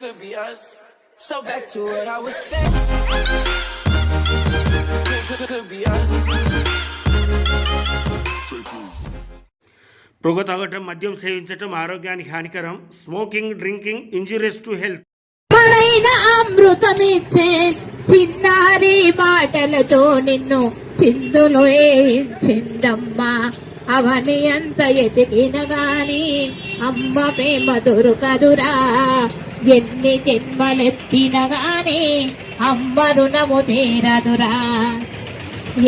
Could be us. So back to what I was saying. Could be us. పొగ తాగటం, మద్యం సేవించటం ఆరోగ్యానికి హానికరం. Smoking, drinking injurious to health. పడైన అమృతమిచ్చే చిన్నారి మాటలతో నిన్ను చిందులు వేయించిందమ్మా. అవని అంత ఎతికిన గాని అమ్మ ప్రేమ దొరకదురా. ఎన్ని జన్మలెత్తిన గాని అమ్మ రుణము తీరదురా.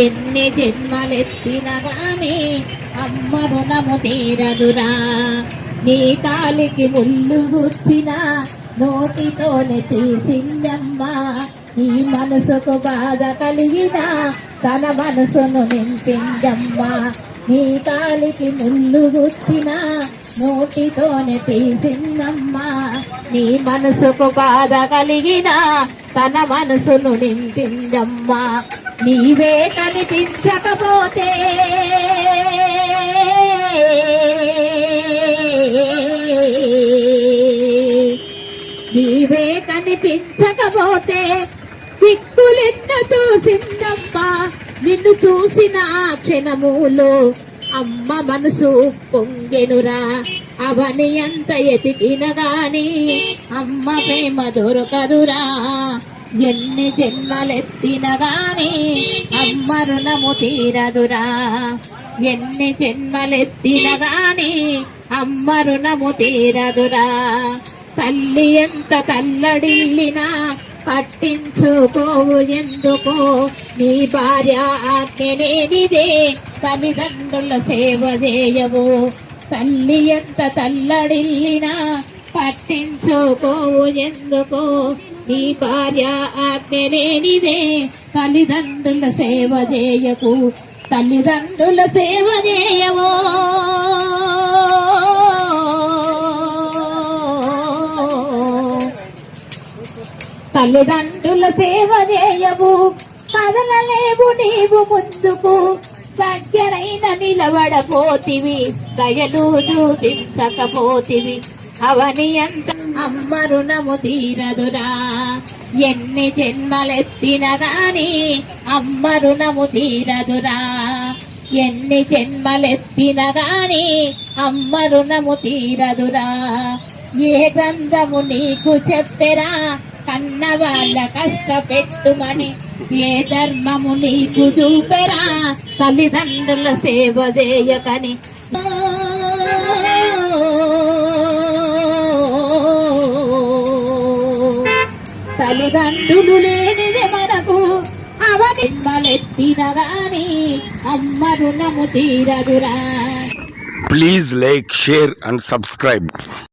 ఎన్ని జన్మలెత్తిన గాని అమ్మ రుణము తీరదురా. నీ కాలికి ముళ్ళు గుచ్చిన నోటితోనే తీసిందమ్మా. ఈ మనసుకు బాధ కలిగిన తన మనసును నింపిందమ్మా. నీ కాలికి ముళ్ళు గుచ్చిన నోటితోనే తీసిందమ్మా. నీ మనసుకు బాధ కలిగిన తన మనసును నింపిందమ్మా. నీవే కనిపించకపోతే నీవే కనిపించకపోతే సిక్కులెన్న చూసిందమ్మా. నిన్ను చూసిన క్షణములో అమ్మ మనసు పొంగెనురా. అవని ఎంత ఎతికిన గాని అమ్మ ప్రేమ దొరకదురా. ఎన్ని జన్మలెత్తిన గాని అమ్మ రుణము తీరదురా. ఎన్ని జన్మలెత్తిన గాని అమ్మ రుణము తీరదురా. తల్లి ఎంత తల్లడిల్లినా పట్టించుకోవు ఎందుకో. నీ భార్య ఆజ్ఞలేనిదే తల్లిదండ్రుల సేవ చేయవు. తల్లి ఎంత తల్లడిల్లినా పట్టించుకోవు ఎందుకో. నీ భార్య ఆజ్ఞలేనిదే తల్లిదండ్రుల సేవ చేయకు. తల్లిదండ్రుల సేవ చేయవో. తల్లిదండ్రుల సేవ చేయవు. కదలలేవు నీవు ముందుకు. దగ్గరైన నిలబడపోతివి, దయలు చూపించకపోతివి. అవని అంత అమ్మ రుణము తీరదురా. ఎన్ని జన్మలెత్తిన గాని అమ్మ రుణము తీరదురా. ఎన్ని జన్మలెత్తిన గాని అమ్మ రుణము తీరదురా. ఏ గ్రంథము నీకు చెప్పెరా కన్న వాళ్ళ కష్టపెట్టుమని. ఏ ధర్మము నీకు చూపెరా తల్లిదండ్రుల సేవ చేయకని. తల్లిదండ్రులు లేనిదే మనకు అవనిమ్మలెత్తిన గాని అమ్మ రుణము తీరదురా. Please like, share and subscribe.